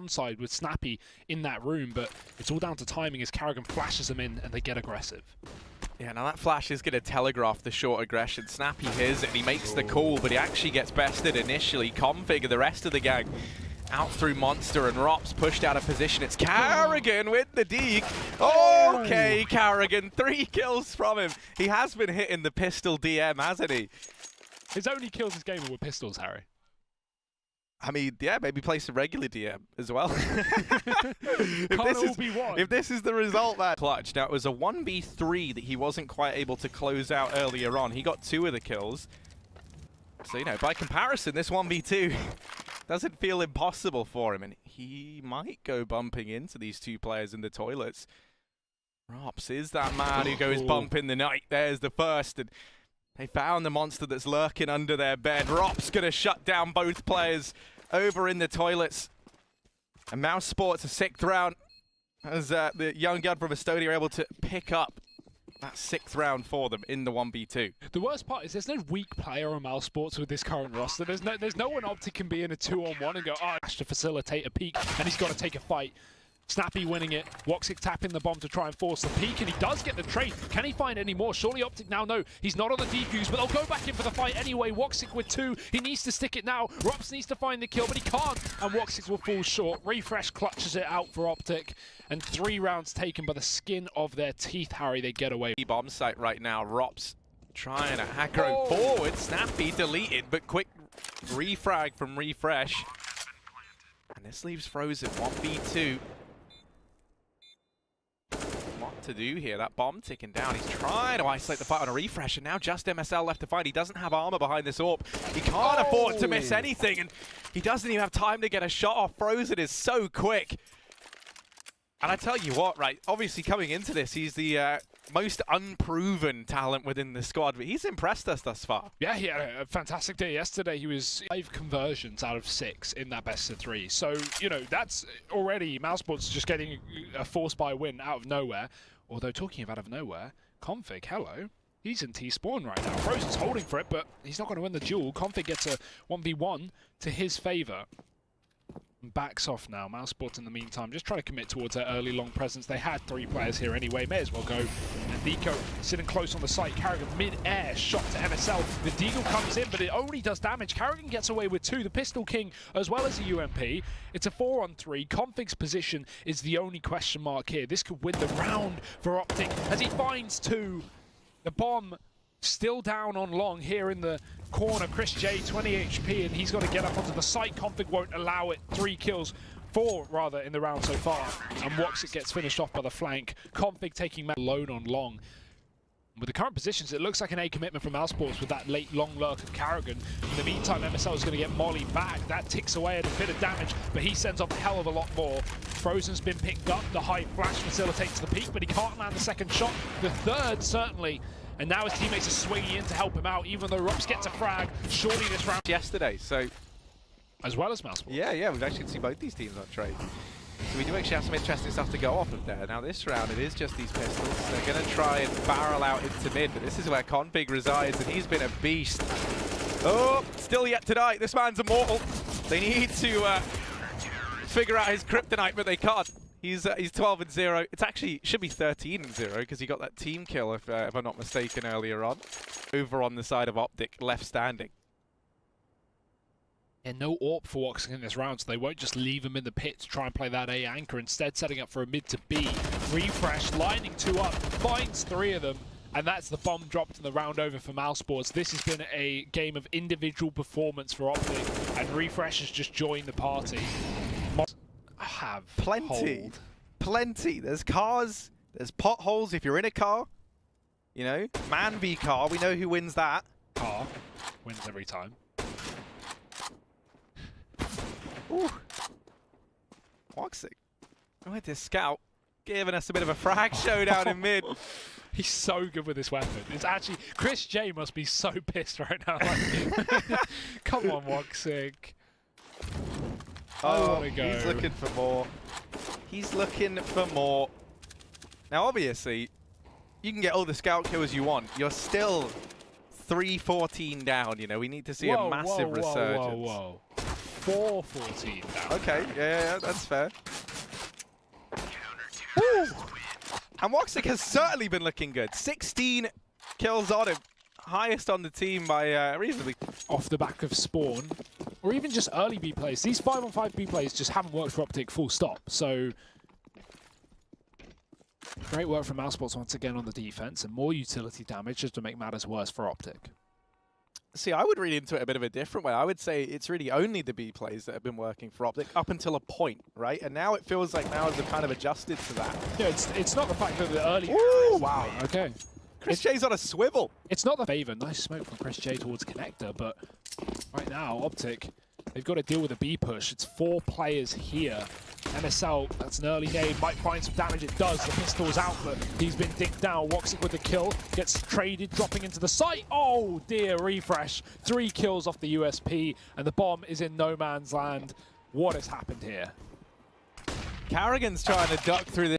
onside with Snappy in that room, but it's all down to timing as karrigan flashes them in and they get aggressive. Yeah, now that flash is going to telegraph the short aggression. Snappy hears it and he makes the call, but he actually gets bested initially. Config and the rest of the gang out through Monster, and ropz pushed out of position. It's karrigan with the Deagle. Okay, karrigan, 3 kills from him. He has been hitting the pistol DM, hasn't he? His only kills this game are with pistols, Harry. I mean, yeah, maybe play some regular DM as well. If this is the result, that clutch. Now, it was a 1v3 that he wasn't quite able to close out earlier on. He got 2 of the kills. So, you know, by comparison, this 1v2 doesn't feel impossible for him. And he might go bumping into these 2 players in the toilets. ropz is that man who goes bumping the night. There's the first. And they found the monster that's lurking under their bed. ropz gonna shut down both players over in the toilets. And mousesports, a 6th round, as the young gun from Estonia are able to pick up that 6th round for them in the 1v2. The worst part is there's no weak player on mousesports with this current roster. There's no one OpTic can be in a 2-on-1 and go, oh, to facilitate a peek, and he's got to take a fight. Snappy winning it, woxic tapping the bomb to try and force the peek, and he does get the trade. Can he find any more? Surely OpTic now know he's not on the defuse, but they'll go back in for the fight anyway. woxic with 2, he needs to stick it now. ropz needs to find the kill, but he can't, and woxic will fall short. Refrezh clutches it out for OpTic, and 3 rounds taken by the skin of their teeth, Harry. They get away. Bombsite right now, ropz trying to hack her forward. Snappy deleted, but quick refrag from refrezh. And this leaves Frozen 1v2. What to do here? That bomb ticking down. He's trying to isolate the fight on a refrezh, and now just MSL left to fight. He doesn't have armor behind this AWP. He can't afford to miss anything, and he doesn't even have time to get a shot off. Frozen is so quick. And I tell you what, right, obviously coming into this, he's the most unproven talent within the squad, but he's impressed us thus far. Yeah, he had a fantastic day yesterday. He was 5 conversions out of 6 in that best of 3. So, you know, that's already mousesports just getting a force-buy win out of nowhere. Although, talking of out of nowhere, config, hello. He's in T-spawn right now. Frozen's holding for it, but he's not going to win the duel. Config gets a 1v1 to his favor. Backs off now. mousesports in the meantime just try to commit towards their early long presence. They had 3 players here anyway, may as well go. And Nico sitting close on the site. karrigan mid-air shot to MSL. The Deagle comes in, but it only does damage. karrigan gets away with 2, the Pistol King as well as the UMP. It's a 4-on-3. Config's position is the only question mark here. This could win the round for OpTic as he finds 2. The bomb still down on long here in the corner. chrisJ 20 HP, and he's got to get up onto the site. Config won't allow it. 3 kills, 4 rather in the round so far, and woxic gets finished off by the flank. Config taking alone on long. With the current positions, it looks like an A commitment from mousesports with that late long lurk of karrigan. In the meantime, MSL is going to get Molly back. That ticks away at a bit of damage, but he sends off a hell of a lot more. Frozen's been picked up. The high flash facilitates the peak, but he can't land the 2nd shot. The 3rd, certainly. And now his teammates are swinging in to help him out, even though ropz gets a frag. Surely this round... Yesterday, so... As well as mousesports. Yeah, we've actually seen both these teams on trade. So we do actually have some interesting stuff to go off of there. Now this round, it is just these pistols. They're going to try and barrel out into mid, but this is where config resides, and he's been a beast. Oh, still yet to die. This man's immortal. They need to figure out his kryptonite, but they can't. He's 12-0. It's actually should be 13-0 because he got that team kill, if I'm not mistaken, earlier on. Over on the side of OpTic, left standing. And no AWP for woxic in this round, so they won't just leave him in the pit to try and play that A anchor. Instead, setting up for a mid to B. refrezh, lining 2 up, finds 3 of them, and that's the bomb dropped in the round over for mousesports. This has been a game of individual performance for OpTic, and refrezh has just joined the party. Have plenty. There's cars, there's potholes if you're in a car. You know, man v car, we know who wins that. Car wins every time. Ooh. woxic. With this scout, giving us a bit of a frag showdown in mid. He's so good with this weapon. It's actually, chrisJ must be so pissed right now. Like, come on, woxic. Oh, he's looking for more. He's looking for more. Now, obviously, you can get all the scout kills you want. You're still 3-14 down, you know. We need to see a massive resurgence. Whoa. 4-14 down. Okay, yeah, that's fair. Woo! And woxic has certainly been looking good. 16 kills on him. Highest on the team by reasonably. Off the back of spawn, or even just early B plays. These 5-on-5 B plays just haven't worked for OpTic full stop. So great work from mousesports once again on the defense, and more utility damage just to make matters worse for OpTic. See, I would read into it a bit of a different way. I would say it's really only the B plays that have been working for OpTic up until a point, right? And now it feels like MOUZ have kind of adjusted to that. Yeah, it's not the fact that the early... Ooh, wow, okay. chrisJ's on a swivel. It's not the favor. Nice smoke from chrisJ towards connector, but right now, OpTic, they've got to deal with a B push. It's 4 players here. NSL, that's an early nade, might find some damage. It does. The pistol's out, but he's been dinked down. woxic with the kill, gets traded, dropping into the site. Oh dear, refrezh. 3 kills off the USP, and the bomb is in no man's land. What has happened here? karrigan's trying to duck through the